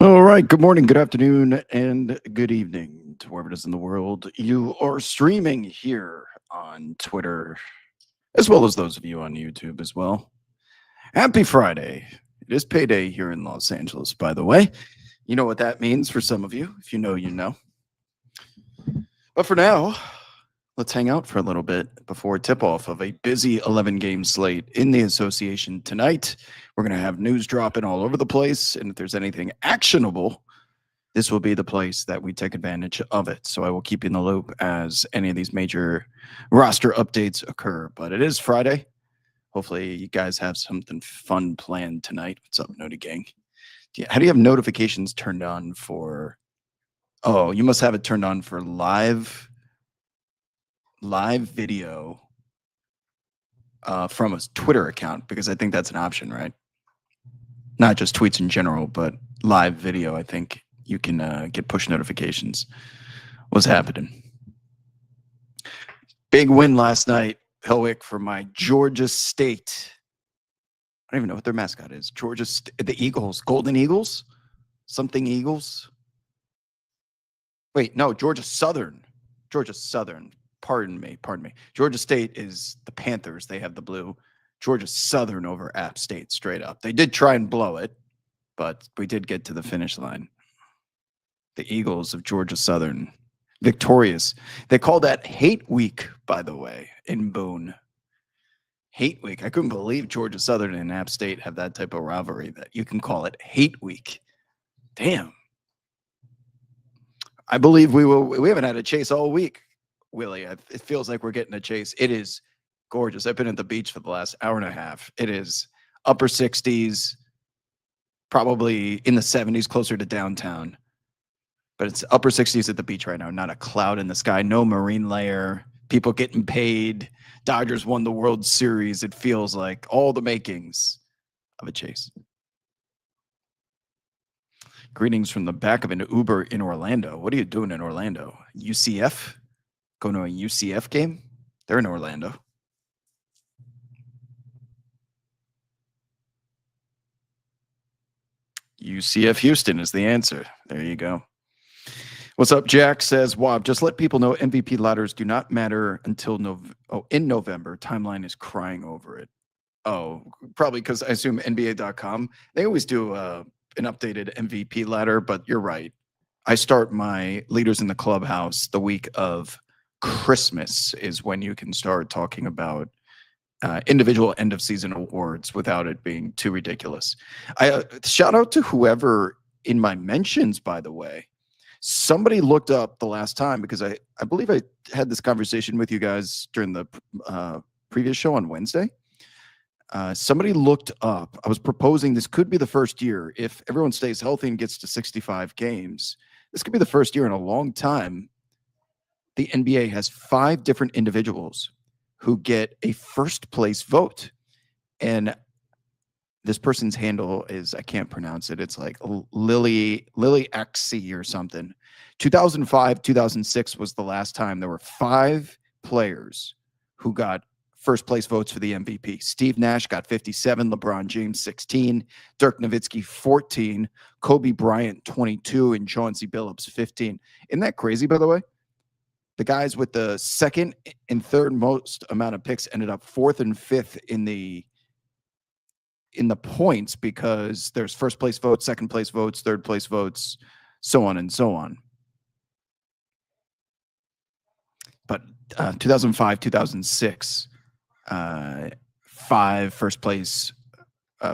All right. Good morning, good afternoon, and good evening to wherever it is in the world you are streaming here on Twitter, as well as those of you on YouTube as well. Happy Friday. It is payday here in Los Angeles, by the way. You know what that means for some of you. If you know, you know. But for now, let's hang out for a little bit before tip off of a busy 11 game slate in the association tonight. We're going to have news dropping all over the place. And if there's anything actionable, this will be the place that we take advantage of it. So I will keep you in the loop as any of these major roster updates occur. But it is Friday. Hopefully, you guys have something fun planned tonight. What's up, Noti Gang? How do you have notifications turned on for? Oh, you must have it turned on for live video from a Twitter account, because I think that's an option, right? Not just tweets in general, but live video. I think you can get push notifications. What's happening? Big win last night, Hellwick, for my Georgia State. I don't even know what their mascot is. The Eagles, Golden Eagles, something Eagles. Wait, no, Georgia Southern. Pardon me. Georgia State is the Panthers. They have the blue. Georgia Southern over App State, straight up. They did try and blow it, but we did get to the finish line. The Eagles of Georgia Southern, victorious. They call that Hate Week, by the way, in Boone. Hate Week. I couldn't believe Georgia Southern and App State have that type of rivalry that you can call it Hate Week. Damn. I believe we haven't had a chase all week, Willie. It feels like we're getting a chase. It is gorgeous. I've been at the beach for the last hour and a half. It is upper 60s, probably in the 70s, closer to downtown. But it's upper 60s at the beach right now. Not a cloud in the sky. No marine layer. People getting paid. Dodgers won the World Series. It feels like all the makings of a chase. Greetings from the back of an Uber in Orlando. What are you doing in Orlando? UCF? Going to a UCF game? They're in Orlando. UCF Houston is the answer. There you go. What's up, Jack? Says, Wob, just let people know MVP ladders do not matter until in November. Timeline is crying over it. Oh, probably because I assume NBA.com. They always do an updated MVP ladder, but you're right. I start my leaders in the clubhouse the week of Christmas is when you can start talking about individual end of season awards without it being too ridiculous. I shout out to whoever in my mentions, by the way. Somebody looked up the last time, because I believe I had this conversation with you guys during the previous show on Wednesday. Somebody looked up. I was proposing this could be the first year, if everyone stays healthy and gets to 65 games, this could be the first year in a long time the NBA has 5 different individuals who get a first place vote. And this person's handle is, I can't pronounce it. It's like Lily XC or something. 2005, 2006 was the last time there were 5 players who got first place votes for the MVP. Steve Nash got 57, LeBron James 16, Dirk Nowitzki 14, Kobe Bryant 22, and Chauncey Billups 15. Isn't that crazy, by the way? The guys with the second and third most amount of picks ended up 4th and 5th in the points, because there's first place votes, second place votes, third place votes, so on and so on. But 2005, 2006, 5 first place,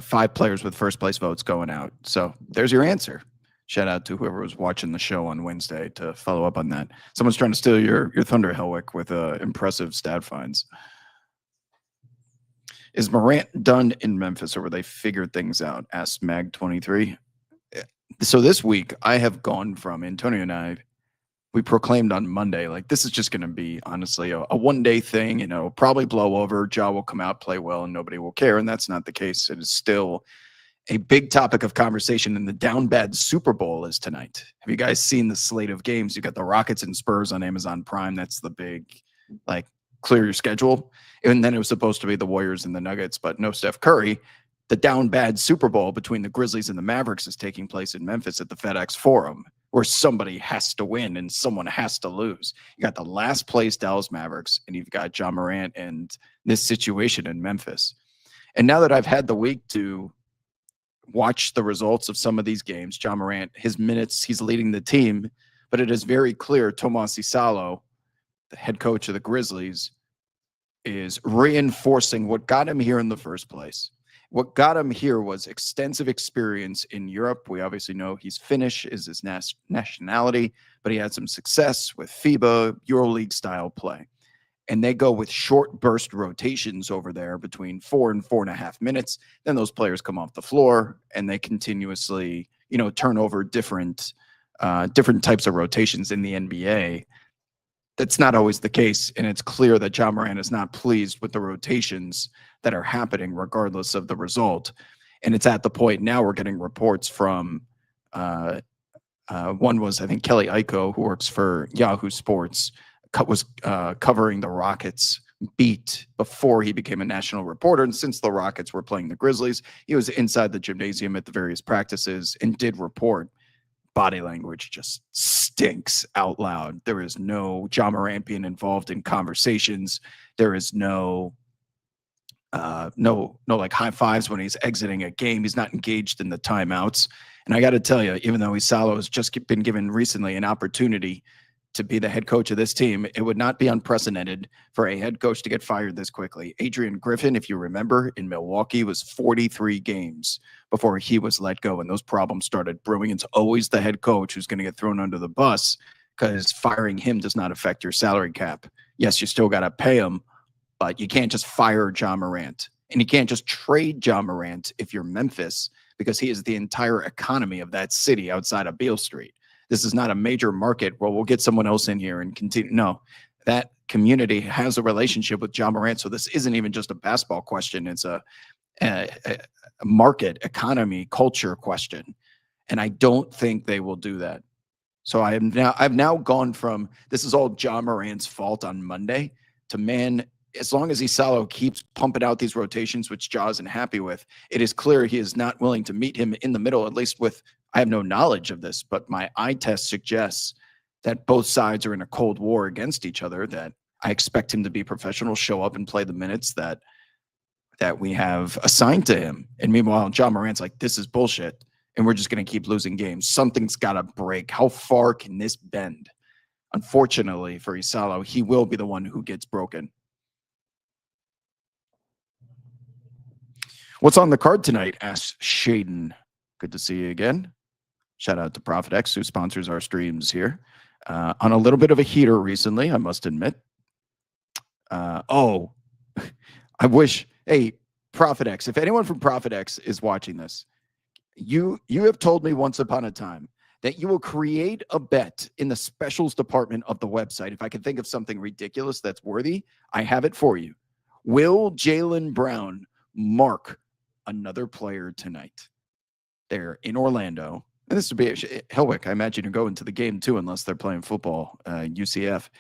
5 players with first place votes going out. So there's your answer. Shout out to whoever was watching the show on Wednesday to follow up on that. Someone's trying to steal your thunder, Hellwick, with impressive stat finds. Is Morant done in Memphis, or were they figured things out? Asked Mag23. So this week, I have gone from Antonio and I, we proclaimed on Monday, like, this is just going to be, honestly, a one-day thing. Probably blow over. Ja will come out, play well, and nobody will care. And that's not the case. It is still a big topic of conversation, and the down bad Super Bowl is tonight. Have you guys seen the slate of games? You got the Rockets and Spurs on Amazon Prime. That's the big, like, clear your schedule. And then it was supposed to be the Warriors and the Nuggets, but no Steph Curry. the down bad Super Bowl between the Grizzlies and the Mavericks is taking place in Memphis at the FedEx Forum, where somebody has to win and someone has to lose. You got the last place Dallas Mavericks, and you've got Ja Morant and this situation in Memphis. And now that I've had the week to watch the results of some of these games, Ja Morant, his minutes, he's leading the team, but it is very clear Tomás Isalo, the head coach of the Grizzlies, is reinforcing what got him here in the first place. What got him here was extensive experience in Europe. We obviously know he's Finnish, is his nationality, but he had some success with FIBA, EuroLeague style play. And they go with short burst rotations over there between 4 and 4.5 minutes. Then those players come off the floor and they continuously, turn over different types of rotations in the NBA. That's not always the case, and it's clear that Ja Morant is not pleased with the rotations that are happening regardless of the result. And it's at the point now we're getting reports from one was, I think, Kelly Iko, who works for Yahoo Sports, was covering the Rockets beat before he became a national reporter. And since the Rockets were playing the Grizzlies, he was inside the gymnasium at the various practices and did report body language just stinks out loud. There is no Ja Morant being involved in conversations. There is no like high fives when he's exiting a game. He's not engaged in the timeouts. And I got to tell you, even though Isalo has just been given recently an opportunity to be the head coach of this team, it would not be unprecedented for a head coach to get fired this quickly. Adrian Griffin, if you remember, in Milwaukee was 43 games before he was let go, and those problems started brewing. It's always the head coach who's going to get thrown under the bus because firing him does not affect your salary cap. Yes, you still got to pay him, but you can't just fire Ja Morant. And you can't just trade Ja Morant if you're Memphis, because he is the entire economy of that city outside of Beale Street. This is not a major market. Well, we'll get someone else in here and continue. No, that community has a relationship with Ja Morant. So this isn't even just a basketball question. It's a market, economy, culture question. And I don't think they will do that. So I've now gone from this is all Ja Morant's fault on Monday to, man, as long as Isalo keeps pumping out these rotations, which Ja isn't happy with, it is clear he is not willing to meet him in the middle, at least with, I have no knowledge of this, but my eye test suggests that both sides are in a cold war against each other, that I expect him to be professional, show up and play the minutes that we have assigned to him. And meanwhile, Ja Morant's like, this is bullshit, and we're just going to keep losing games. Something's got to break. How far can this bend? Unfortunately for Isalo, he will be the one who gets broken. What's on the card tonight? Asks Shaden. Good to see you again. Shout out to Prophet X, who sponsors our streams here. On a little bit of a heater recently, I must admit. I wish, hey, Prophet X, if anyone from Prophet X is watching this, you have told me once upon a time that you will create a bet in the specials department of the website. If I can think of something ridiculous that's worthy, I have it for you. Will Jaylen Brown mark another player tonight? They're in Orlando. And this would be Helwick. I imagine you're going to the game too, unless they're playing football, UCF.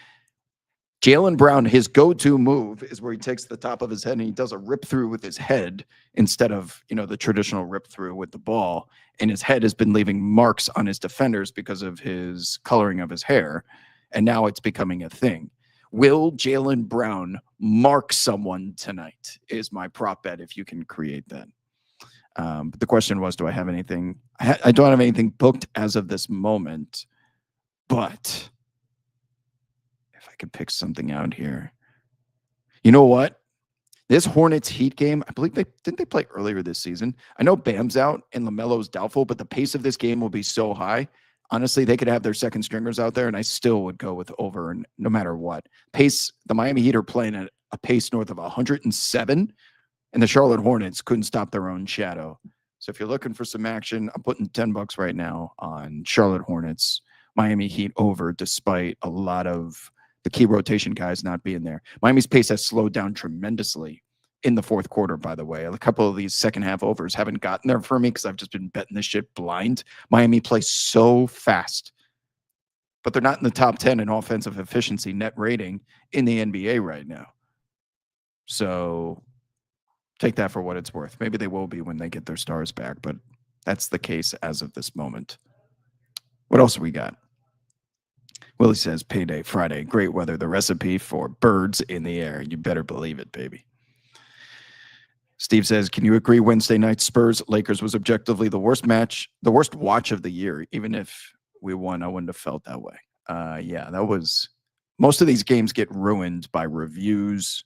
Jaylen Brown, his go-to move is where he takes the top of his head and he does a rip through with his head instead of, the traditional rip through with the ball. And his head has been leaving marks on his defenders because of his coloring of his hair. And now it's becoming a thing. Will Jaylen Brown mark someone tonight is my prop bet, if you can create that. But the question was, do I have anything? I don't have anything booked as of this moment, but if I could pick something out here. You know what? This Hornets Heat game, I believe didn't they play earlier this season? I know Bam's out and LaMelo's doubtful, but the pace of this game will be so high. Honestly, they could have their second stringers out there, and I still would go with over, and no matter what. Pace, the Miami Heat are playing at a pace north of 107, and the Charlotte Hornets couldn't stop their own shadow. So if you're looking for some action, I'm putting $10 right now on Charlotte Hornets, Miami Heat over, despite a lot of the key rotation guys not being there. Miami's pace has slowed down tremendously in the fourth quarter, by the way. A couple of these second half overs haven't gotten there for me because I've just been betting this shit blind. Miami plays so fast, but they're not in the top 10 in offensive efficiency net rating in the NBA right now. So Take that for what it's worth. Maybe they will be when they get their stars back, but that's the case as of this moment. What else we got? Willie says, payday Friday, great weather, the recipe for birds in the air. You better believe it, baby. Steve says, can you agree Wednesday night Spurs Lakers was objectively the worst match, the worst watch of the year? Even if we won, I wouldn't have felt that way. Yeah, that was, most of these games get ruined by reviews,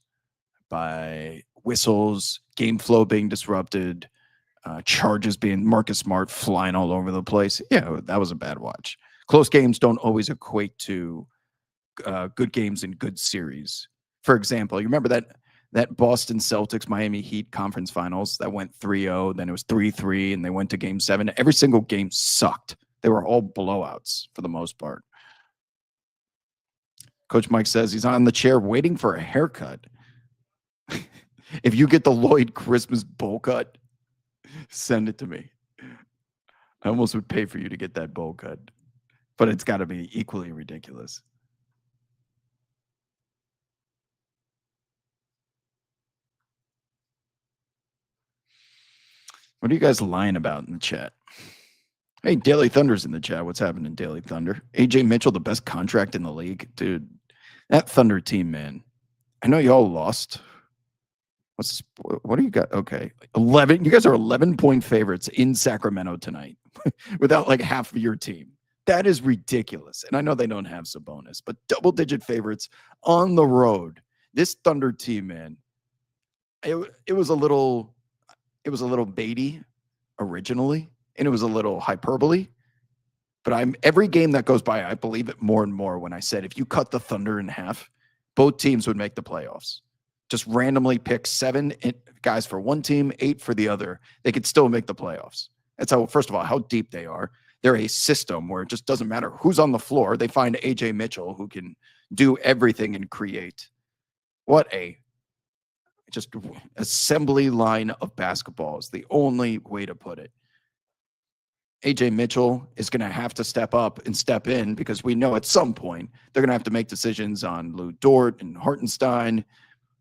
by whistles, game flow being disrupted, charges being Marcus Smart flying all over the place. Yeah, that was a bad watch. Close games don't always equate to good games and good series. For example, you remember that Boston Celtics Miami Heat conference finals that went 3-0, then it was 3-3, and they went to game 7. Every single game sucked. They were all blowouts for the most part. Coach Mike says he's on the chair waiting for a haircut. If you get the Lloyd Christmas bowl cut, send it to me. I almost would pay for you to get that bowl cut, but it's got to be equally ridiculous. What are you guys lying about in the chat? Hey, Daily Thunder's in the chat. What's happening, Daily Thunder? AJ Mitchell, the best contract in the league. Dude, that Thunder team, man. I know y'all lost. What do you got? Okay. 11. You guys are 11-point favorites in Sacramento tonight without like half of your team. That is ridiculous. And I know they don't have Sabonis, but double-digit favorites on the road. This Thunder team, man, it was a little baity originally, and it was a little hyperbole. But every game that goes by, I believe it more and more when I said if you cut the Thunder in half, both teams would make the playoffs. Just randomly pick 7 guys for one team, 8 for the other. They could still make the playoffs. That's how, first of all, how deep they are. They're a system where it just doesn't matter who's on the floor. They find AJ Mitchell who can do everything and create. What a just assembly line of basketball is the only way to put it. AJ Mitchell is going to have to step up and step in because we know at some point they're going to have to make decisions on Lou Dort and Hartenstein.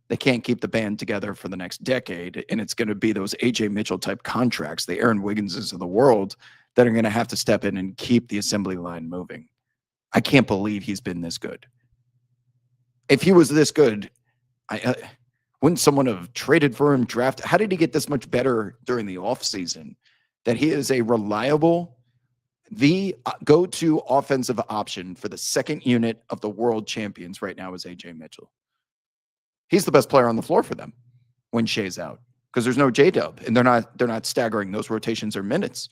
They can't keep the band together for the next decade, and it's going to be those AJ Mitchell type contracts, the Aaron Wigginses of the world, that are going to have to step in and keep the assembly line moving. I can't believe he's been this good. If he was this good, wouldn't someone have traded for him, drafted? How did he get this much better during the offseason? That he is a reliable, the go-to offensive option for the second unit of the world champions right now is AJ Mitchell. He's the best player on the floor for them when Shea's out because there's no J-Dub, and they're not staggering those rotations or minutes.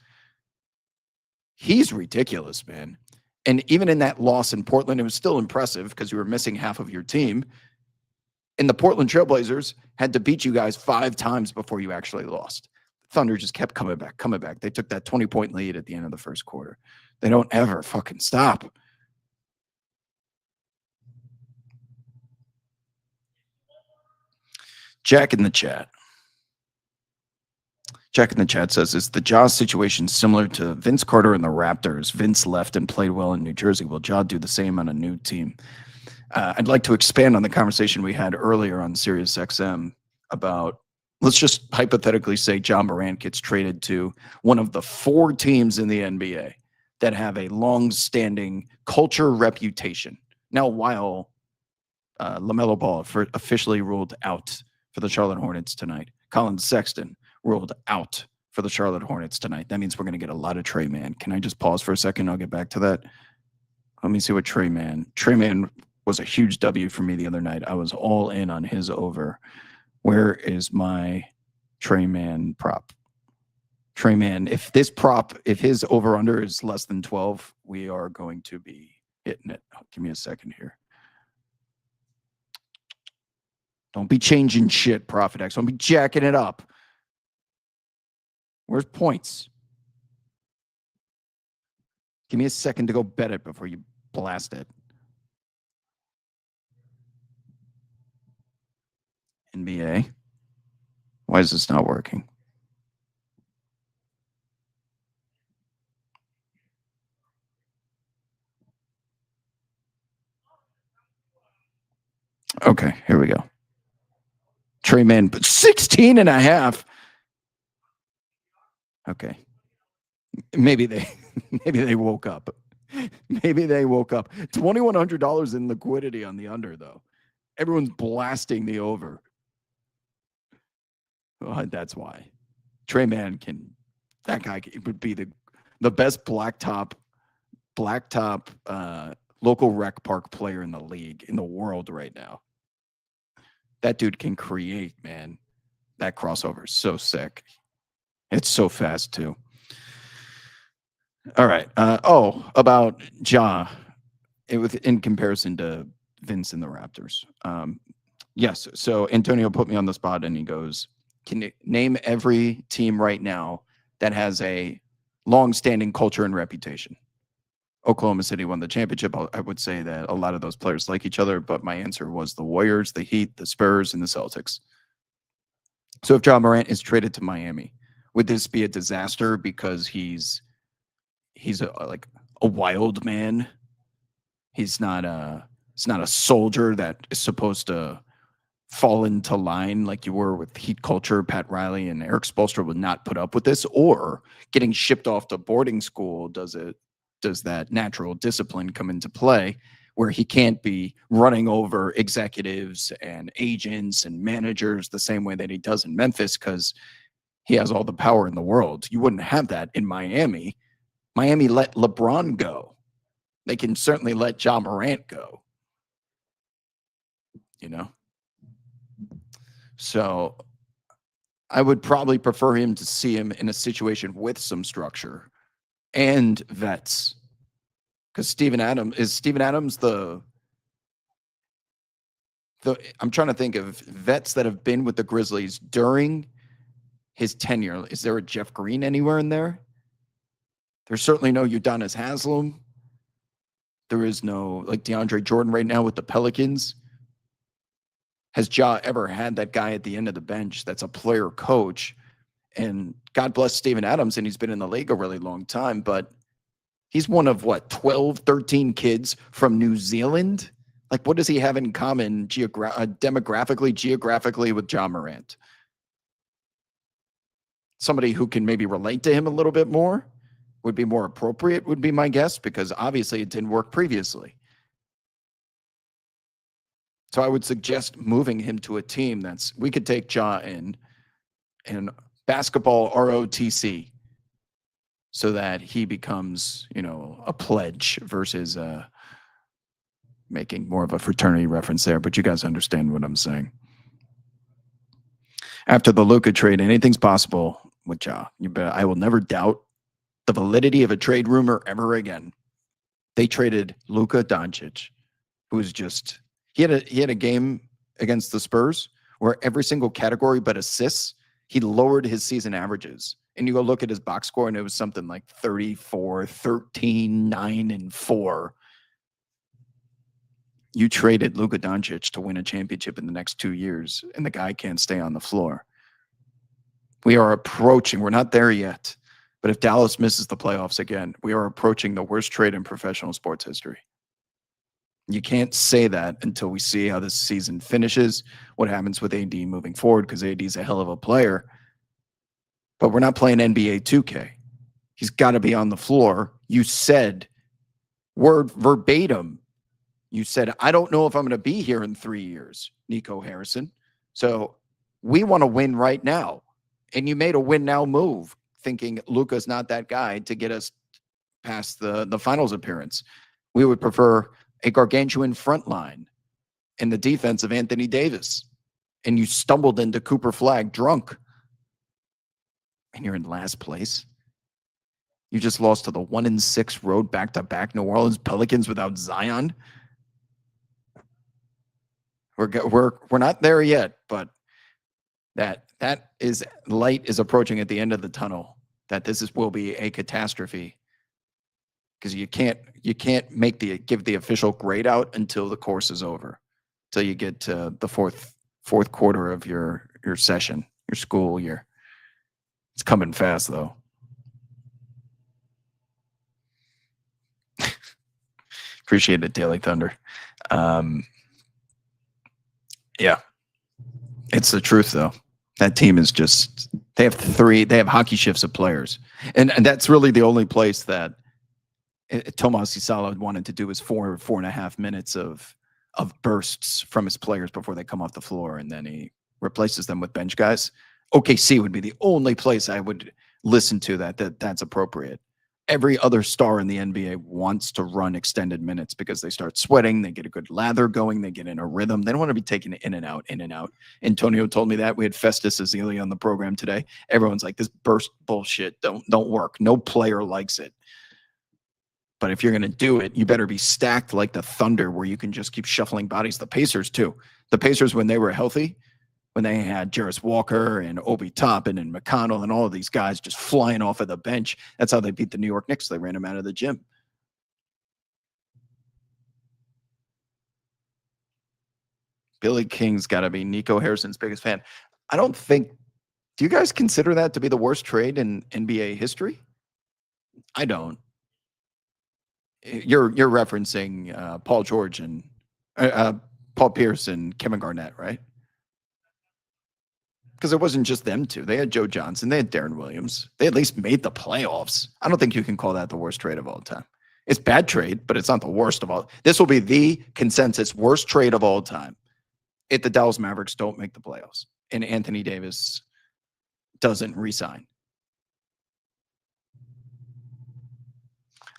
He's ridiculous, man. And even in that loss in Portland, it was still impressive because you were missing half of your team. And the Portland Trailblazers had to beat you guys 5 times before you actually lost. Thunder just kept coming back. They took that 20-point lead at the end of the first quarter. They don't ever fucking stop. Jack in the chat says, is the Ja situation similar to Vince Carter and the Raptors? Vince left and played well in New Jersey. Will Ja do the same on a new team? I'd like to expand on the conversation we had earlier on Sirius XM about, let's just hypothetically say Ja Morant gets traded to one of the 4 teams in the NBA that have a long-standing culture reputation. Now, while LaMelo Ball officially ruled out for the Charlotte Hornets tonight, Colin Sexton ruled out for the Charlotte Hornets tonight. That means we're going to get a lot of Trey Man. Can I just pause for a second? I'll get back to that. Let me see what Trey Man was a huge W for me the other night. I was all in on his over. Where is my Trey Man prop? Trey Man, if his over under is less than 12, we are going to be hitting it. Give me a second here. Don't be changing shit, Profit X. Don't be jacking it up. Where's points? Give me a second to go bet it before you blast it. NBA. Why is this not working? Okay, here we go. Trey Man, but 16.5. Okay. Maybe they woke up. Maybe they woke up. $2,100 in liquidity on the under, though. Everyone's blasting the over. Well, that's why. Trey Man that guy would be the best blacktop local rec park player in the league, in the world right now. That dude can create, man. That crossover is so sick. It's so fast, too. All right. About Ja, in comparison to Vince and the Raptors. Yes. So Antonio put me on the spot and he goes, can you name every team right now that has a long-standing culture and reputation? Oklahoma City won the championship. I would say that a lot of those players like each other, but my answer was the Warriors, the Heat, the Spurs, and the Celtics. So if Ja Morant is traded to Miami, would this be a disaster because he's a wild man? He's not a soldier that is supposed to fall into line like you were with Heat culture. Pat Riley and Eric Spoelstra would not put up with this. Or getting shipped off to boarding school, does that natural discipline come into play where he can't be running over executives and agents and managers the same way that he does in Memphis because he has all the power in the world? You wouldn't have that in Miami. Miami let LeBron go. They can certainly let Ja Morant go. So I would probably prefer him to see him in a situation with some structure and vets. Because Steven Adams the I'm trying to think of vets that have been with the Grizzlies during his tenure. Is there a Jeff Green anywhere in there? There's certainly no Udonis Haslem. There is no DeAndre Jordan right now with the Pelicans. Has Ja ever had that guy at the end of the bench that's a player coach? And God bless Steven Adams, and he's been in the league a really long time, but he's one of 12, 13 kids from New Zealand? What does he have in common demographically, geographically with Ja Morant? Somebody who can maybe relate to him a little bit more would be more appropriate, would be my guess, because obviously it didn't work previously. So I would suggest moving him to a team we could take Ja in basketball ROTC so that he becomes, a pledge versus making more of a fraternity reference there. But you guys understand what I'm saying. After the Luka trade, anything's possible with Ja. I will never doubt the validity of a trade rumor ever again. They traded Luka Doncic, who was just he had a game against the Spurs where every single category but assists, he lowered his season averages. And you go look at his box score, and it was something like 34, 13, 9, and 4. You traded Luka Doncic to win a championship in the next 2 years, and the guy can't stay on the floor. We are approaching, we're not there yet, but if Dallas misses the playoffs again, we are approaching the worst trade in professional sports history. You can't say that until we see how this season finishes, what happens with AD moving forward, because AD is a hell of a player. But we're not playing NBA 2K. He's got to be on the floor. You said, word verbatim, you said, I don't know if I'm going to be here in 3 years, Nico Harrison. So we want to win right now. And you made a win now move, thinking Luka's not that guy to get us past the finals appearance. We would prefer a gargantuan front line and the defense of Anthony Davis. And you stumbled into Cooper Flagg drunk. And you're in last place. You just lost to the 1-6 road back-to-back New Orleans Pelicans without Zion. We're not there yet, but that is light is approaching at the end of the tunnel. That will be a catastrophe. Because you can't give the official grade out until the course is over, till you get to the fourth quarter of your session, your school year. It's coming fast though. Appreciate it, Daily Thunder. Yeah. It's the truth, though. That team is just they have hockey shifts of players. And that's really the only place that Tomas Isala wanted to do is 4.5 minutes of bursts from his players before they come off the floor, and then he replaces them with bench guys. OKC would be the only place I would listen to that's appropriate. Every other star in the NBA wants to run extended minutes because they start sweating, they get a good lather going, they get in a rhythm. They don't want to be taken in and out, in and out. Antonio told me that. We had Festus Ezeli on the program today. Everyone's like, this burst bullshit don't work. No player likes it. But if you're going to do it, you better be stacked like the Thunder, where you can just keep shuffling bodies. The Pacers, too. The Pacers, when they were healthy, when they had Jarris Walker and Obi Toppin and McConnell and all of these guys just flying off of the bench, that's how they beat the New York Knicks. They ran them out of the gym. Billy King's got to be Nico Harrison's biggest fan. I don't think. Do you guys consider that to be the worst trade in NBA history? I don't. You're referencing Paul George and Paul Pierce and Kevin Garnett, right? Because it wasn't just them two. They had Joe Johnson. They had Darren Williams. They at least made the playoffs. I don't think you can call that the worst trade of all time. It's bad trade, but it's not the worst of all. This will be the consensus worst trade of all time if the Dallas Mavericks don't make the playoffs and Anthony Davis doesn't resign.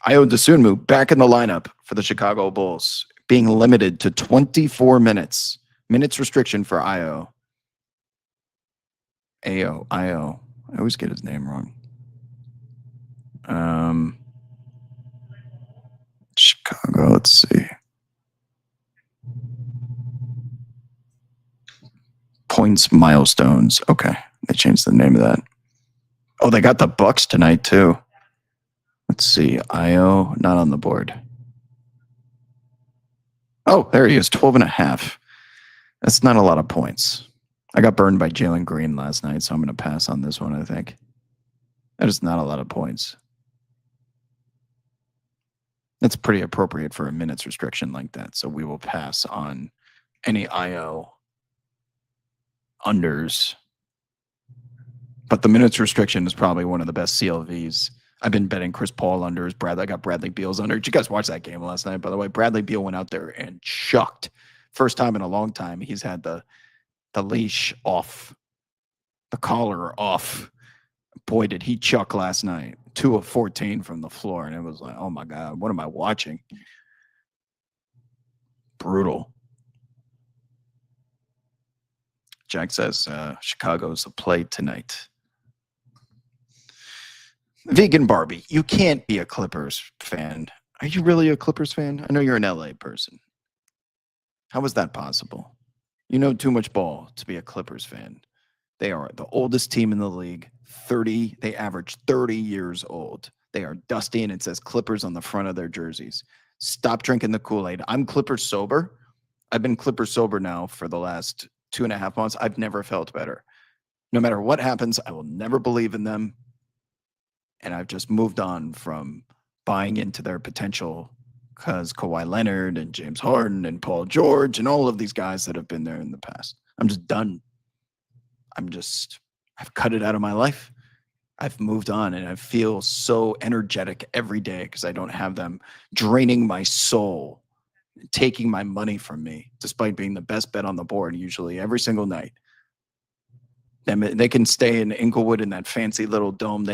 Ayo Dosunmu back in the lineup for the Chicago Bulls, being limited to 24 minutes. Minutes restriction for Ayo. Io. I always get his name wrong. Chicago, let's see. Points milestones. Okay. They changed the name of that. Oh, they got the Bucks tonight too. Let's see. Io, not on the board. Oh, there he is. 12.5. That's not a lot of points. I got burned by Jalen Green last night, so I'm going to pass on this one, I think. That is not a lot of points. That's pretty appropriate for a minutes restriction like that, so we will pass on any IO unders. But the minutes restriction is probably one of the best CLVs. I've been betting Chris Paul unders. I got Bradley Beal's under. Did you guys watch that game last night, by the way? Bradley Beal went out there and chucked. First time in a long time he's had the leash off, the collar off. Boy, did he chuck last night. 2 of 14 from the floor, and it was like, oh my God, what am I watching? Brutal. Jack says Chicago's a play tonight. Vegan Barbie, you can't be a Clippers fan. Are you really a Clippers fan? I know you're an LA person. How is that possible? You know too much ball to be a Clippers fan. They are the oldest team in the league. They average 30 years old. They are dusty, and it says Clippers on the front of their jerseys. Stop drinking the Kool-Aid. I'm Clippers sober. I've been Clippers sober now for the last 2.5 months. I've never felt better. No matter what happens, I will never believe in them. And I've just moved on from buying into their potential because Kawhi Leonard and James Harden and Paul George and all of these guys that have been there in the past. I'm just done. I've cut it out of my life. I've moved on, and I feel so energetic every day because I don't have them draining my soul, taking my money from me, despite being the best bet on the board usually every single night. They can stay in Inglewood in that fancy little dome.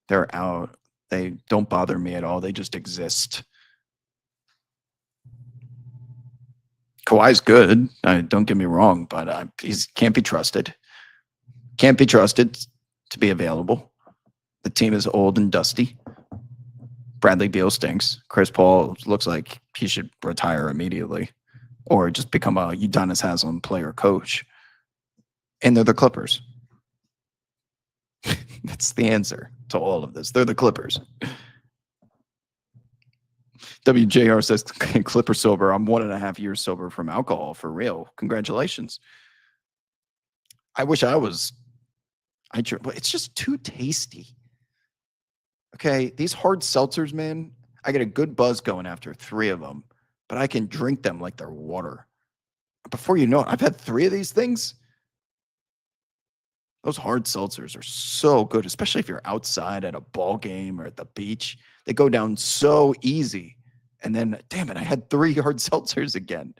They're out. They don't bother me at all. They just exist. Kawhi's good. Don't get me wrong, but he can't be trusted. Can't be trusted to be available. The team is old and dusty. Bradley Beal stinks. Chris Paul looks like he should retire immediately or just become a Udonis Haslem player coach. And they're the Clippers. That's the answer to all of this. They're the Clippers. WJR says, Clipper sober. I'm 1.5 years sober from alcohol, for real. Congratulations. I wish I was. But it's just too tasty. Okay, these hard seltzers, man, I get a good buzz going after 3 of them, but I can drink them like they're water. Before you know it, I've had 3 of these things. Those hard seltzers are so good, especially if you're outside at a ball game or at the beach. They go down so easy. And then, damn it, I had 3 hard seltzers again.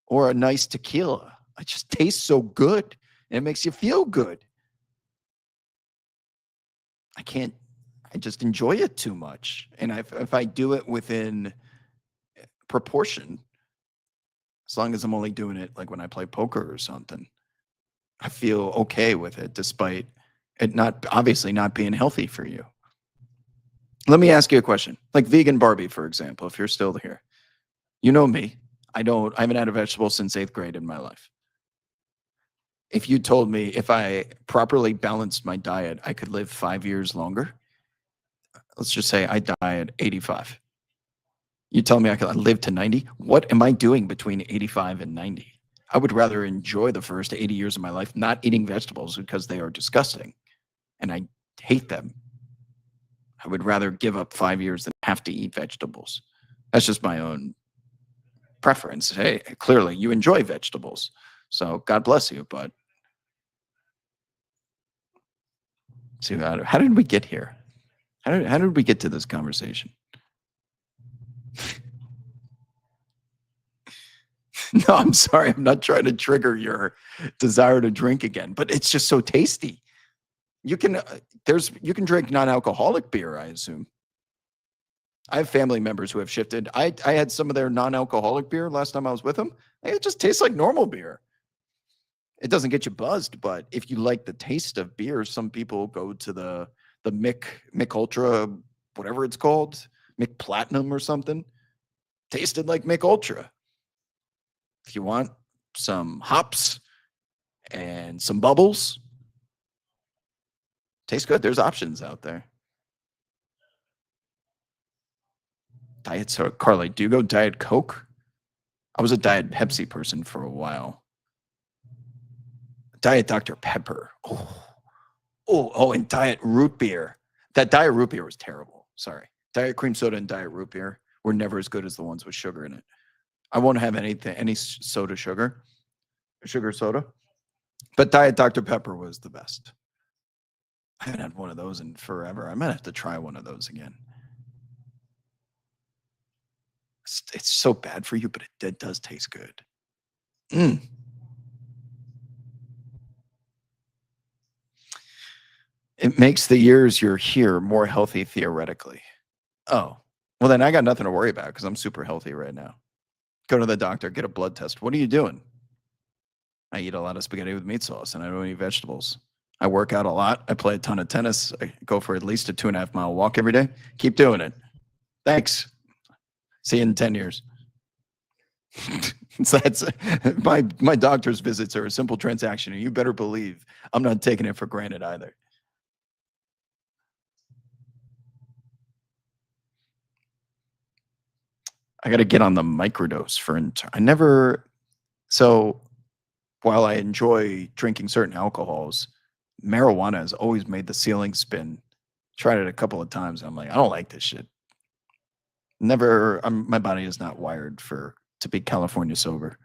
Or a nice tequila. It just tastes so good. And it makes you feel good. I just enjoy it too much. And if I do it within proportion, as long as I'm only doing it like when I play poker or something, I feel okay with it, despite it not obviously not being healthy for you. Let me ask you a question. Like vegan Barbie, for example, if you're still here. You know me. I haven't had a vegetable since 8th grade in my life. If you told me if I properly balanced my diet, I could live 5 years longer, let's just say I die at 85. You tell me I could live to 90? What am I doing between 85 and 90? I would rather enjoy the first 80 years of my life not eating vegetables because they are disgusting and I hate them. I would rather give up 5 years than have to eat vegetables. That's just my own preference. Hey, clearly you enjoy vegetables. So God bless you. But see, how did we get here? How did we get to this conversation? No, I'm sorry. I'm not trying to trigger your desire to drink again, but it's just so tasty. You can you can drink non-alcoholic beer, I assume. I have family members who have shifted. I had some of their non-alcoholic beer last time I was with them. It just tastes like normal beer. It doesn't get you buzzed, but if you like the taste of beer, some people go to the Mick Ultra, whatever it's called, Mick Platinum or something. Tasted like Mick Ultra. If you want some hops and some bubbles, tastes good. There's options out there. Diet soda. Carly, do you go Diet Coke? I was a Diet Pepsi person for a while. Diet Dr. Pepper. Oh, and Diet Root Beer. That Diet Root Beer was terrible. Sorry. Diet Cream Soda and Diet Root Beer were never as good as the ones with sugar in it. I won't have any soda sugar soda. But Diet Dr. Pepper was the best. I haven't had one of those in forever. I might have to try one of those again. It's so bad for you, but it does taste good. It makes the years you're here more healthy theoretically. Oh, well, then I got nothing to worry about because I'm super healthy right now. Go to the doctor, get a blood test. What are you doing? I eat a lot of spaghetti with meat sauce and I don't eat vegetables. I work out a lot. I play a ton of tennis. I go for at least a 2.5 mile walk every day. Keep doing it. Thanks. See you in 10 years. So that's my doctor's visits are a simple transaction, and you better believe I'm not taking it for granted either. I got to get on the microdose for I never. So while I enjoy drinking certain alcohols, marijuana has always made the ceiling spin. Tried it a couple of times. I'm like, I don't like this shit. Never. My body is not wired to be California sober.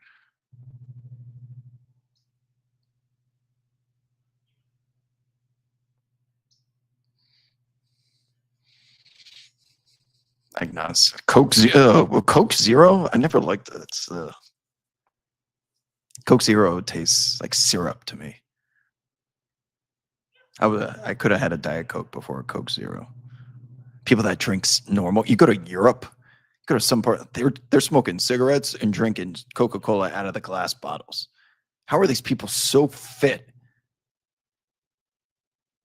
Agnos. Coke Zero. I never liked it. Coke Zero tastes like syrup to me. I could have had a Diet Coke before a Coke Zero. People that drinks normal. You go to Europe, go to some part. They're smoking cigarettes and drinking Coca-Cola out of the glass bottles. How are these people so fit?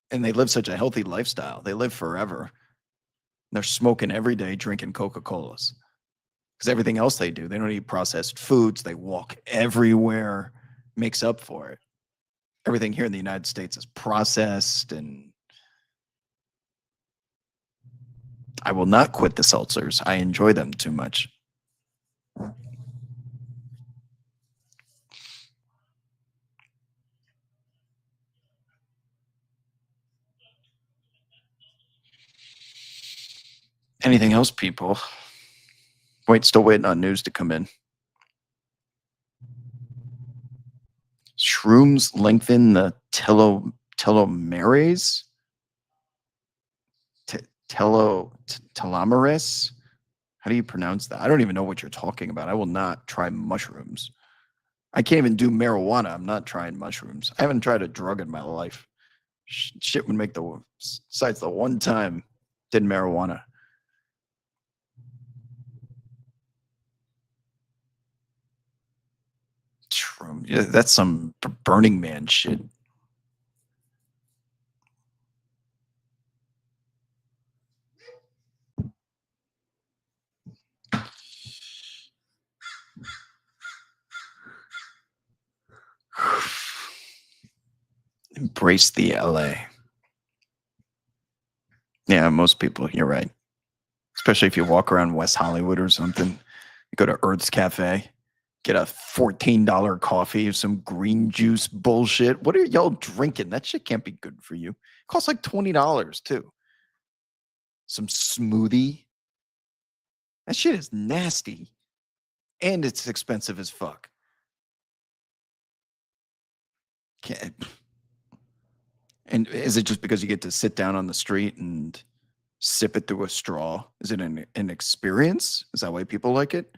And they live such a healthy lifestyle. They live forever. They're smoking every day, drinking Coca-Colas. Because everything else they do, they don't eat processed foods. They walk everywhere, makes up for it. Everything here in the United States is processed, and I will not quit the seltzers. I enjoy them too much. Anything else, people? Still waiting on news to come in. Shrooms lengthen the telomerase, telomerase. How do you pronounce that? I don't even know what you're talking about. I will not try mushrooms. I can't even do marijuana. I'm not trying mushrooms. I haven't tried a drug in my life. Shit would make the besides the one time did marijuana. Yeah, that's some Burning Man shit. Embrace the LA. Yeah, most people, you're right. Especially if you walk around West Hollywood or something. You go to Earth's Cafe, get a $14 coffee or some green juice bullshit. What are y'all drinking? That shit can't be good for you. It costs like $20 too. Some smoothie. That shit is nasty. And it's expensive as fuck. Can't. And is it just because you get to sit down on the street and sip it through a straw? Is it an experience? Is that why people like it?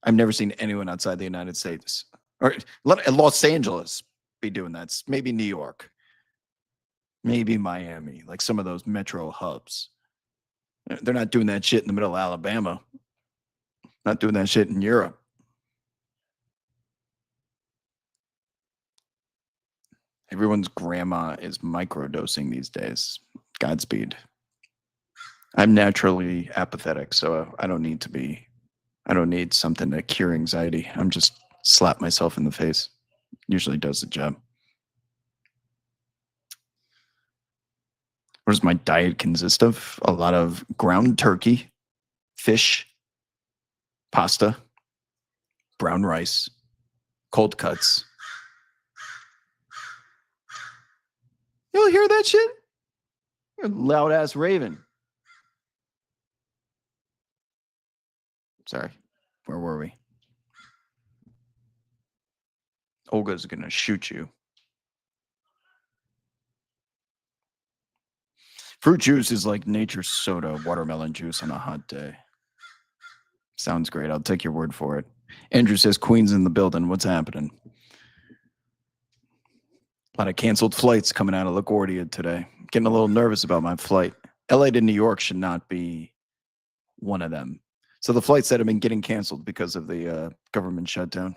I've never seen anyone outside the United States or Los Angeles be doing that. Maybe New York, maybe Miami, like some of those metro hubs. They're not doing that shit in the middle of Alabama. Not doing that shit in Europe. Everyone's grandma is microdosing these days. Godspeed. I'm naturally apathetic, so I don't need to be. I don't need something to cure anxiety. I'm just slap myself in the face. Usually does the job. What does my diet consist of? A lot of ground turkey, fish, pasta, brown rice, cold cuts. You'll hear that shit? You're a loud ass raven. Sorry. Where were we? Olga's gonna shoot you. Fruit juice is like nature's soda, watermelon juice on a hot day. Sounds great. I'll take your word for it. Andrew says Queen's in the building. What's happening? A lot of canceled flights coming out of LaGuardia today. Getting a little nervous about my flight. LA to New York should not be one of them. So the flights that have been getting canceled because of the government shutdown,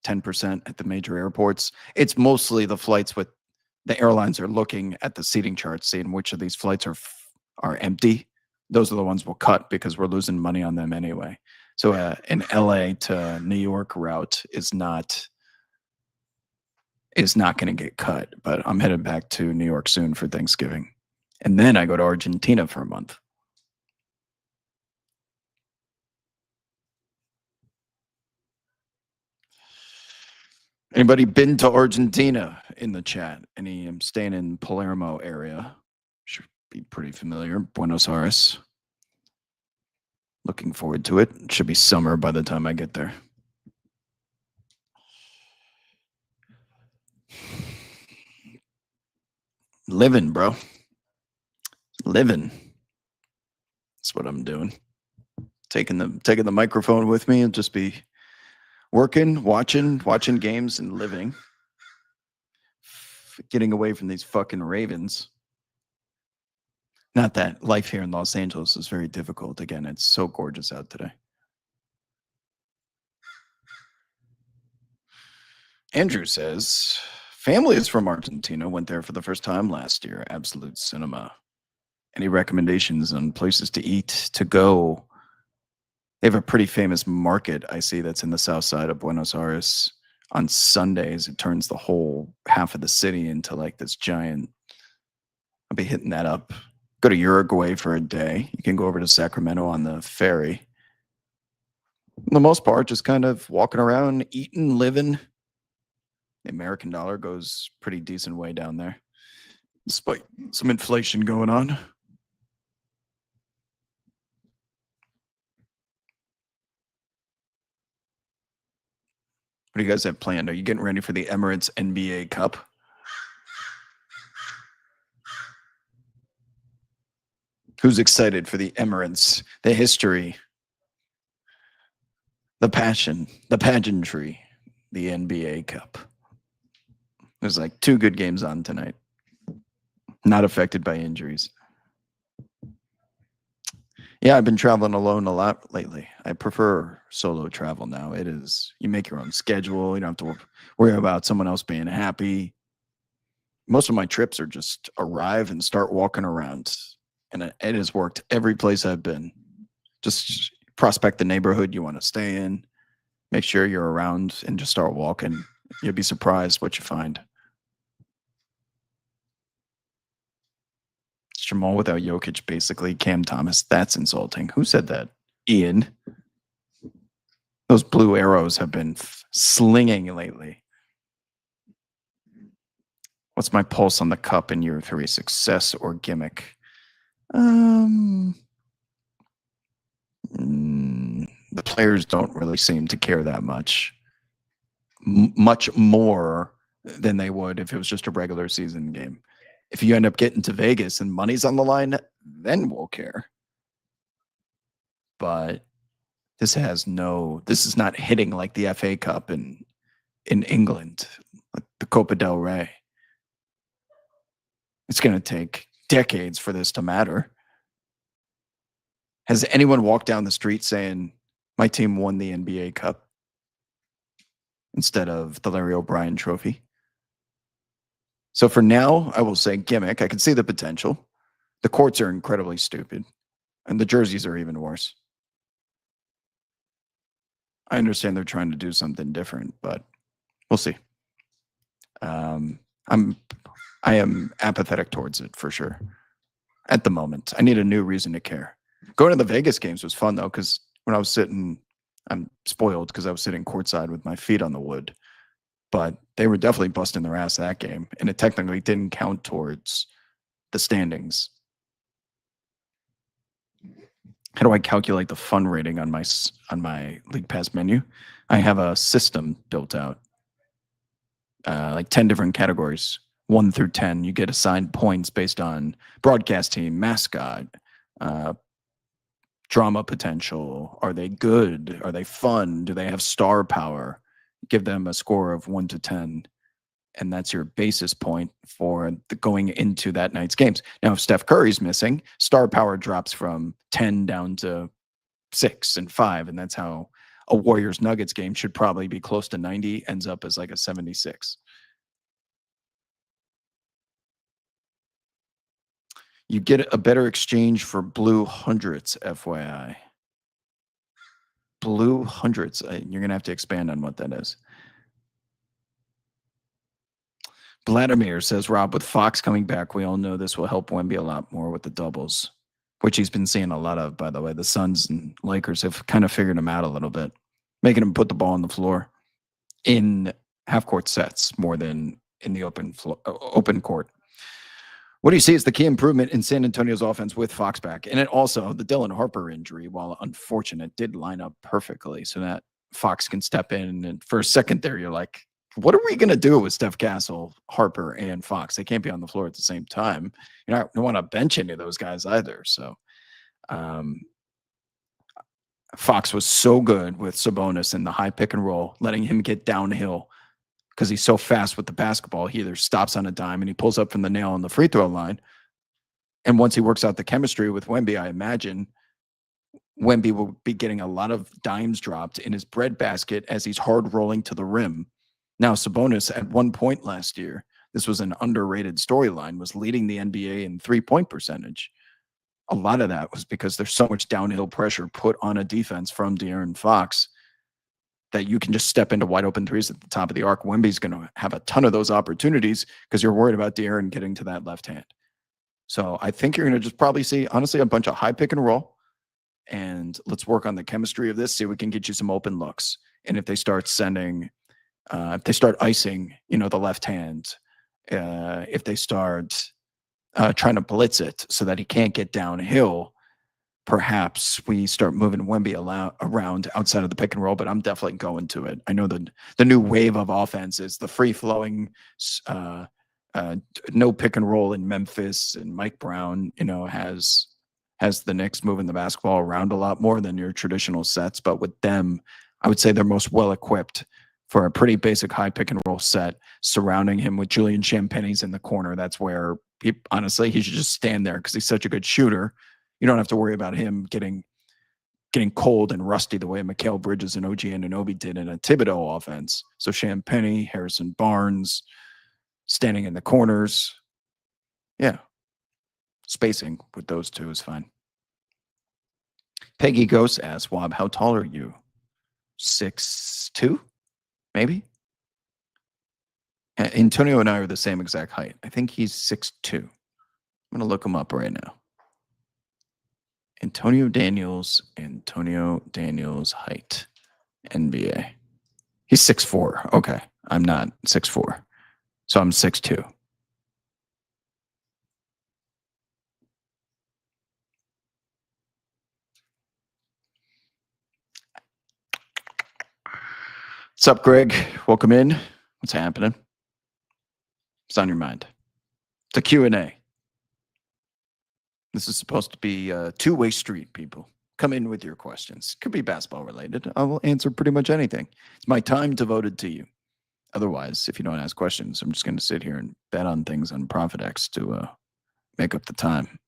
10% at the major airports. It's mostly the flights with the airlines are looking at the seating charts, seeing which of these flights are empty. Those are the ones we'll cut because we're losing money on them anyway. So an LA to New York route is not going to get cut, but I'm headed back to New York soon for Thanksgiving. And then I go to Argentina for a month. Anybody been to Argentina in the chat? I'm staying in Palermo area. Should be pretty familiar. Buenos Aires. Looking forward to it. It should be summer by the time I get there. Living, bro. Living. That's what I'm doing. Taking the microphone with me and just be working, watching games and living. Getting away from these fucking Ravens. Not that life here in Los Angeles is very difficult. Again, it's so gorgeous out today. Andrew says, family is from Argentina. Went there for the first time last year. Absolute cinema. Any recommendations on places to eat, to go? They have a pretty famous market I see that's in the south side of Buenos Aires. On Sundays, it turns the whole half of the city into like this giant. I'll be hitting that up. Go to Uruguay for a day. You can go over to Sacramento on the ferry. For the most part, just kind of walking around, eating, living. The American dollar goes pretty decent way down there, despite some inflation going on. What do you guys have planned? Are you getting ready for the Emirates NBA Cup? Who's excited for the Emirates, the history, the passion, the pageantry, the NBA Cup? There's like 2 good games on tonight. Not affected by injuries. Yeah, I've been traveling alone a lot lately. I prefer solo travel now. It is, you make your own schedule. You don't have to worry about someone else being happy. Most of my trips are just arrive and start walking around. And it has worked every place I've been. Just prospect the neighborhood you want to stay in. Make sure you're around and just start walking. You'll be surprised what you find. Jamal without Jokic, basically. Cam Thomas, that's insulting. Who said that? Ian. Those blue arrows have been slinging lately. What's my pulse on the cup in year 3? Success or gimmick? The players don't really seem to care that much. Much more than they would if it was just a regular season game. If you end up getting to Vegas and money's on the line, then we'll care. But this is not hitting like the FA Cup in England, like the Copa del Rey. It's going to take decades for this to matter. Has anyone walked down the street saying, my team won the NBA Cup instead of the Larry O'Brien trophy? So for now, I will say gimmick. I can see the potential. The courts are incredibly stupid, and the jerseys are even worse. I understand they're trying to do something different, but we'll see. I am apathetic towards it for sure. At the moment, I need a new reason to care. Going to the Vegas games was fun though, because when I was sitting, I'm spoiled because I was sitting courtside with my feet on the wood. But they were definitely busting their ass that game, and it technically didn't count towards the standings. How do I calculate the fun rating on my League Pass menu? I have a system built out, like 10 different categories, 1 through 10. You get assigned points based on broadcast team, mascot, drama potential. Are they good? Are they fun? Do they have star power? Give them a score of 1 to 10. And that's your basis point for going into that night's games. Now, if Steph Curry's missing, star power drops from 10 down to 6 and 5. And that's how a Warriors Nuggets game should probably be close to 90, ends up as like a 76. You get a better exchange for blue hundreds, FYI. Blue hundreds. You're going to have to expand on what that is. Vladimir says, Rob, with Fox coming back, we all know this will help Wemby a lot more with the doubles, which he's been seeing a lot of, by the way. The Suns and Lakers have kind of figured him out a little bit, making him put the ball on the floor in half-court sets more than in the open court. What do you see as the key improvement in San Antonio's offense with Fox back? And it also, the Dylan Harper injury, while unfortunate, did line up perfectly so that Fox can step in. And for a second there, you're like, what are we going to do with Steph Castle, Harper, and Fox? They can't be on the floor at the same time. You know, I don't want to bench any of those guys either. So Fox was so good with Sabonis in the high pick and roll, letting him get downhill because he's so fast with the basketball. He either stops on a dime and he pulls up from the nail on the free throw line. And once he works out the chemistry with Wemby, I imagine Wemby will be getting a lot of dimes dropped in his breadbasket as he's hard rolling to the rim. Now, Sabonis, at one point last year, this was an underrated storyline, was leading the NBA in three-point percentage. A lot of that was because there's so much downhill pressure put on a defense from De'Aaron Fox that you can just step into wide open threes at the top of the arc. Wemby's going to have a ton of those opportunities because you're worried about De'Aaron getting to that left hand. So I think you're going to just probably see, honestly, a bunch of high pick and roll. And let's work on the chemistry of this, see if we can get you some open looks. And if they start sending... if they start icing, the left hand, if they start trying to blitz it so that he can't get downhill, perhaps we start moving Wemby around outside of the pick and roll, but I'm definitely going to it. I know the new wave of offense is the free-flowing, no pick and roll in Memphis, and Mike Brown, has has the Knicks moving the basketball around a lot more than your traditional sets. But with them, I would say they're most well equipped for a pretty basic high pick and roll set, surrounding him with Julian Champagne's in the corner. That's where honestly he should just stand there because he's such a good shooter. You don't have to worry about him getting cold and rusty the way Mikal Bridges and OG Anunoby did in a Thibodeau offense. So Champagne, Harrison Barnes, standing in the corners. Yeah. Spacing with those two is fine. Peggy Ghost asks, Wob, how tall are you? 6'2", maybe? Antonio and I are the same exact height. I think he's 6'2". I'm going to look him up right now. Antonio Daniels height, NBA. He's 6'4". Okay. I'm not 6'4". So I'm 6'2". What's up, Greg? Welcome in. What's happening? What's on your mind? It's a Q&A. This is supposed to be a two-way street, people. Come in with your questions. Could be basketball related. I will answer pretty much anything. It's my time devoted to you. Otherwise, if you don't ask questions, I'm just going to sit here and bet on things on ProfitX to make up the time.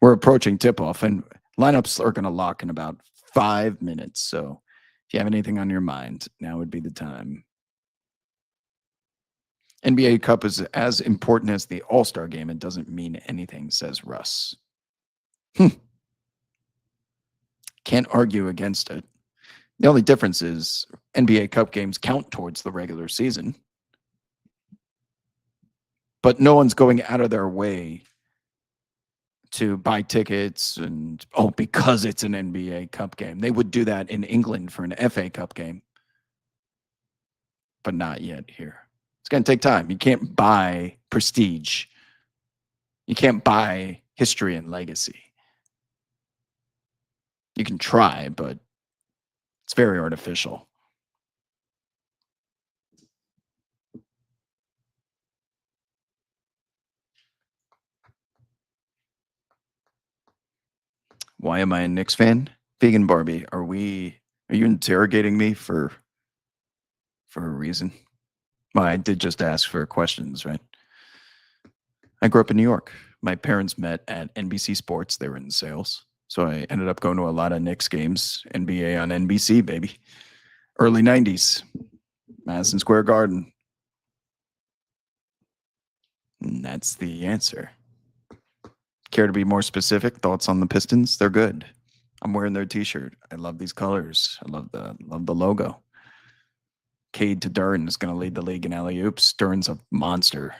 We're approaching tip-off, and lineups are going to lock in about 5 minutes. So if you have anything on your mind, now would be the time. NBA Cup is as important as the All-Star game. It doesn't mean anything, says Russ. Can't argue against it. The only difference is NBA Cup games count towards the regular season. But no one's going out of their way to buy tickets and, because it's an NBA Cup game. They would do that in England for an FA Cup game. But not yet here. It's going to take time. You can't buy prestige. You can't buy history and legacy. You can try, but it's very artificial. Why am I a Knicks fan? Vegan Barbie, are you interrogating me for a reason? Well, I did just ask for questions, right? I grew up in New York. My parents met at NBC Sports. They were in sales. So I ended up going to a lot of Knicks games, NBA on NBC, baby. Early 90s, Madison Square Garden. And that's the answer. Care to be more specific? Thoughts on the Pistons? They're good. I'm wearing their t-shirt. I love these colors. I love the logo. Cade to Duren is going to lead the league in alley-oops. Duren's a monster.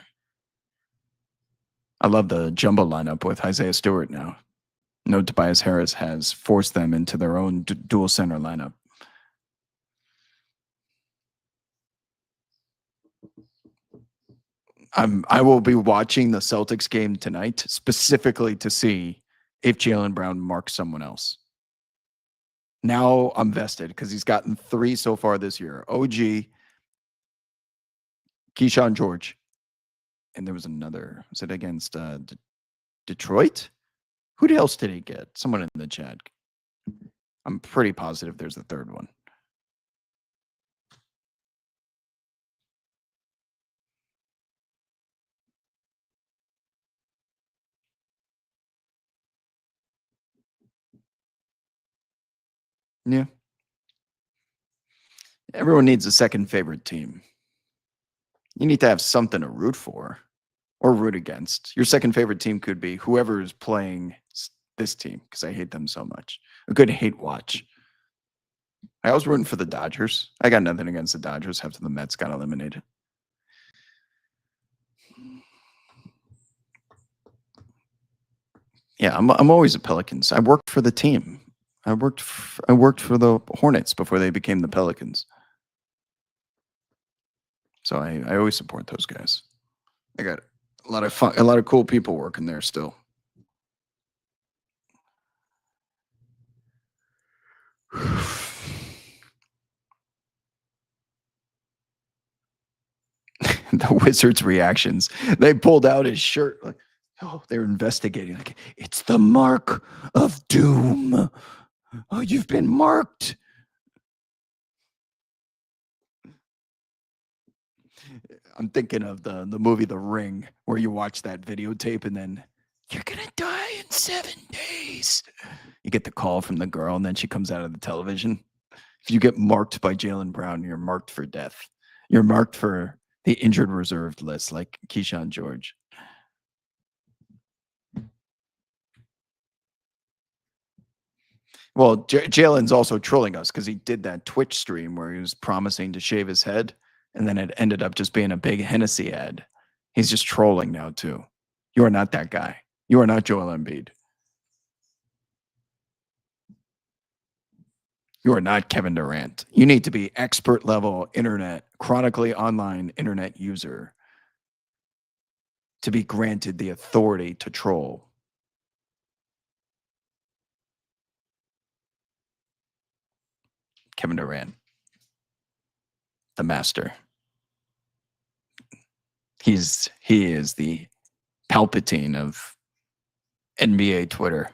I love the jumbo lineup with Isaiah Stewart now. No, Tobias Harris has forced them into their own dual center lineup. I will be watching the Celtics game tonight specifically to see if Jaylen Brown marks someone else. Now I'm vested because he's gotten 3 so far this year. OG, Keyshawn George, and there was another. Was it against Detroit? Who else did he get? Someone in the chat. I'm pretty positive there's a third one. Yeah. Everyone needs a second favorite team. You need to have something to root for or root against. Your second favorite team could be whoever is playing this team, because I hate them so much. A good hate watch. I was rooting for the Dodgers. I got nothing against the Dodgers after the Mets got eliminated. Yeah, I'm always a Pelicans. I worked for the team. I worked for the Hornets before they became the Pelicans. So I always support those guys. I got a lot of fun, a lot of cool people working there still. The Wizards' reactions. They pulled out his shirt. Like, Oh, they're investigating. Like, it's the mark of doom. Oh, you've been marked. I'm thinking of the movie The Ring, where you watch that videotape and then you're gonna die in 7 days. You get the call from the girl, and then she comes out of the television. If you get marked by Jaylen Brown, you're marked for death. You're marked for the injured reserved list, like Keyshawn George. Well, Jalen's also trolling us because he did that Twitch stream where he was promising to shave his head, and then it ended up just being a big Hennessy ad. He's just trolling now too. You are not that guy. You are not Joel Embiid. You are not Kevin Durant. You need to be expert level internet, chronically online internet user to be granted the authority to troll. Kevin Durant, the master. He is the Palpatine of NBA Twitter.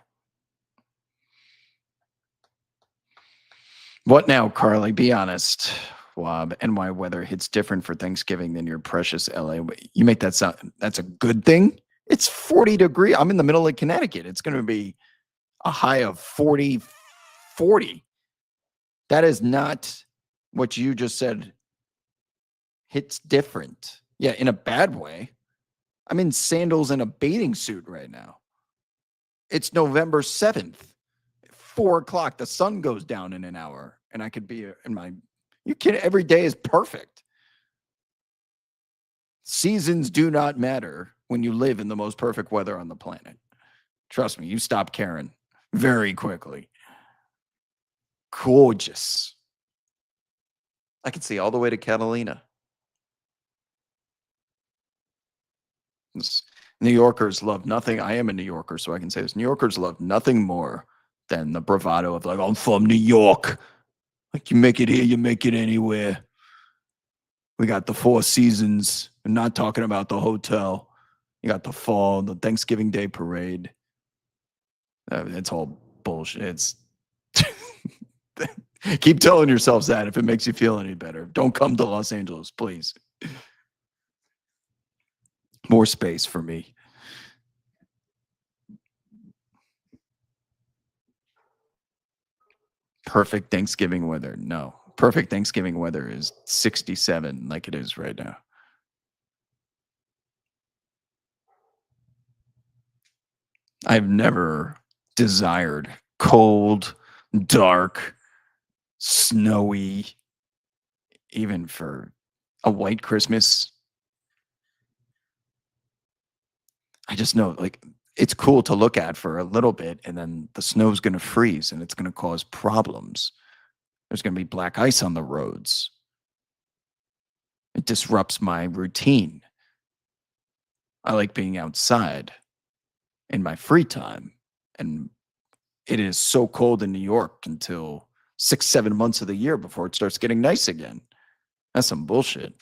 What now, Carly? Be honest. Wob, NY weather hits different for Thanksgiving than your precious LA. You make that sound, that's a good thing? It's 40 degree. I'm in the middle of Connecticut. It's going to be a high of 40. That is not what you just said. Hits different. Yeah, in a bad way. I'm in sandals and a bathing suit right now. It's November 7th, 4 o'clock. The sun goes down in an hour, and I could be in my. You kidding? Every day is perfect. Seasons do not matter when you live in the most perfect weather on the planet. Trust me, you stop caring very quickly. Gorgeous. I can see all the way to Catalina. New Yorkers love nothing. I am a New Yorker, so I can say this. New Yorkers love nothing more than the bravado of like, I'm from New York. Like, you make it here, you make it anywhere. We got the 4 seasons. I'm not talking about the hotel. You got the fall, the Thanksgiving Day parade. It's all bullshit. It's keep telling yourselves that if it makes you feel any better. Don't come to Los Angeles, please. More space for me. Perfect Thanksgiving weather. No. Perfect Thanksgiving weather is 67 like it is right now. I've never desired cold, dark, snowy, even for a white Christmas. I just know, like, it's cool to look at for a little bit, and then the snow's going to freeze and it's going to cause problems. There's going to be black ice on the roads. It disrupts my routine. I like being outside in my free time. And it is so cold in New York until 6, 7 months of the year before it starts getting nice again. That's some bullshit.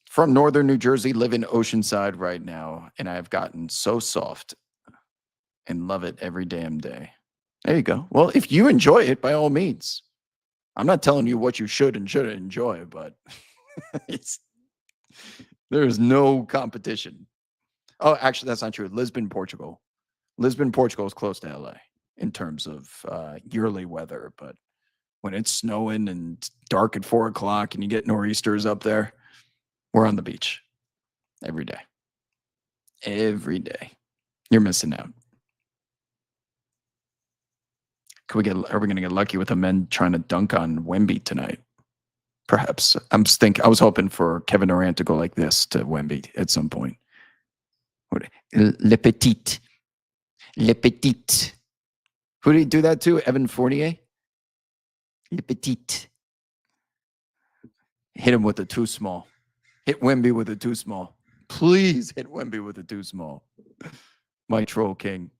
From northern New Jersey, live in Oceanside right now, and I've gotten so soft and love it every damn day. There you go. Well, if you enjoy it, by all means. I'm not telling you what you should and shouldn't enjoy, but there is no competition. Oh, actually, that's not true. Lisbon, Portugal. Lisbon, Portugal is close to LA in terms of yearly weather, but when it's snowing and dark at 4 o'clock and you get nor'easters up there, we're on the beach every day. Every day. You're missing out. Are we going to get lucky with the men trying to dunk on Wemby tonight? Perhaps. I was hoping for Kevin Durant to go like this to Wemby at some point. Le Petit. Le Petit. Who did he do that to? Evan Fournier? Le Petit. Hit him with a too small. Hit Wemby with a too small. Please hit Wemby with a too small. My troll king.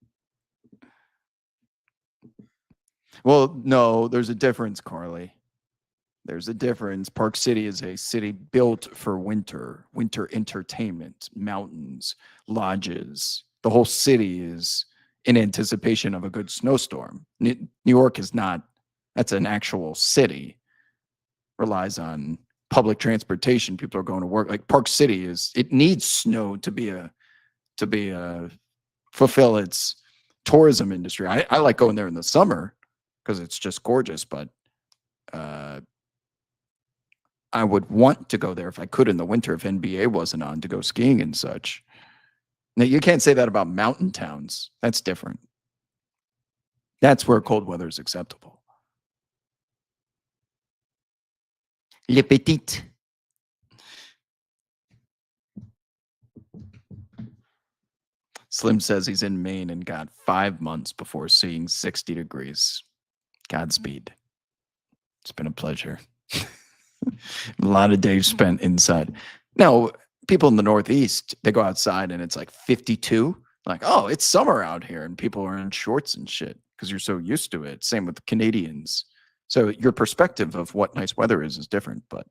Well, no, there's a difference, Carly. There's a difference. Park City is a city built for winter entertainment, mountains, lodges. The whole city is in anticipation of a good snowstorm. New York is not, that's an actual city, relies on public transportation. People are going to work. Like Park City is, it needs snow to fulfill its tourism industry. I like going there in the summer because it's just gorgeous, but I would want to go there if I could in the winter if NBA wasn't on to go skiing and such. Now, you can't say that about mountain towns. That's different. That's where cold weather is acceptable. Le Petit. Slim says he's in Maine and got 5 months before seeing 60 degrees. Godspeed. It's been a pleasure. A lot of days spent inside. Now, people in the Northeast, they go outside and it's like 52. Like, oh, it's summer out here. And people are in shorts and shit because you're so used to it. Same with Canadians. So your perspective of what nice weather is different. But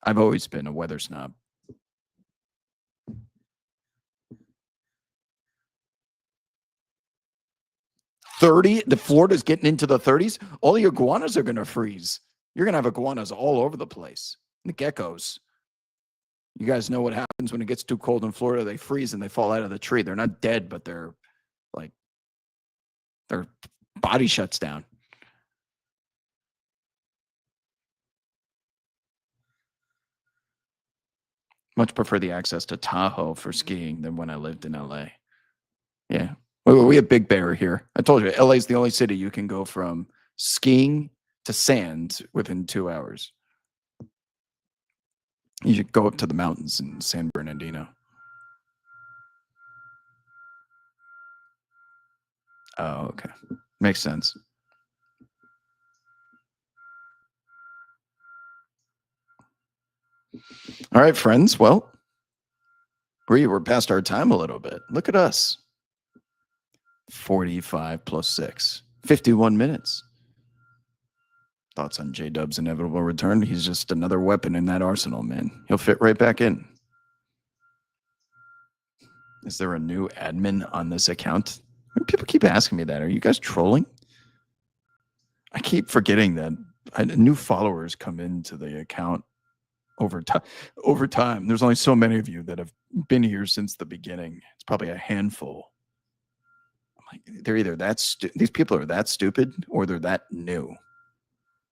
I've always been a weather snob. 30, the Florida's getting into the 30s. All the iguanas are going to freeze. You're going to have iguanas all over the place. The geckos. You guys know what happens when it gets too cold in Florida. They freeze and they fall out of the tree. They're not dead, but they're like, their body shuts down. Much prefer the access to Tahoe for skiing than when I lived in LA. Yeah. We have Big Bear here. I told you, LA is the only city you can go from skiing to sand within 2 hours. You should go up to the mountains in San Bernardino. Oh, okay. Makes sense. All right, friends. Well, we're past our time a little bit. Look at us. 45 plus 6. 51 minutes. Thoughts on J-Dub's inevitable return? He's just another weapon in that arsenal, man. He'll fit right back in. Is there a new admin on this account? People keep asking me that. Are you guys trolling? I keep forgetting that new followers come into the account over time. There's only so many of you that have been here since the beginning. It's probably a handful. Like, they're either these people are that stupid or they're that new.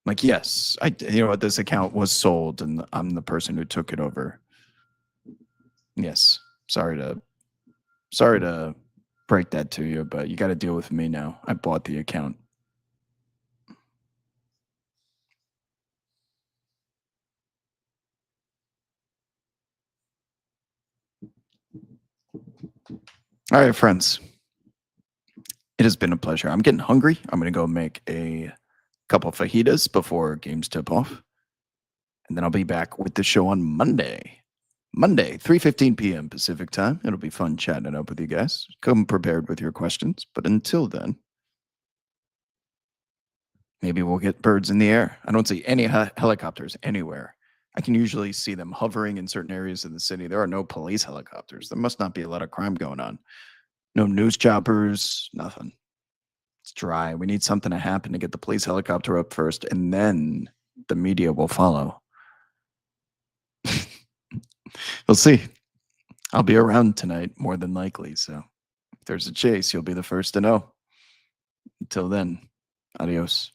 Like, yes, this account was sold and I'm the person who took it over. Yes, sorry to break that to you, but you got to deal with me now. I bought the account. All right, friends. It has been a pleasure. I'm getting hungry. I'm going to go make a couple of fajitas before games tip off. And then I'll be back with the show on Monday. Monday, 3:15 p.m. Pacific time. It'll be fun chatting it up with you guys. Come prepared with your questions. But until then, maybe we'll get birds in the air. I don't see any helicopters anywhere. I can usually see them hovering in certain areas of the city. There are no police helicopters. There must not be a lot of crime going on. No news choppers, nothing. It's dry. We need something to happen to get the police helicopter up first, and then the media will follow. We'll see. I'll be around tonight, more than likely. So if there's a chase, you'll be the first to know. Until then, adios.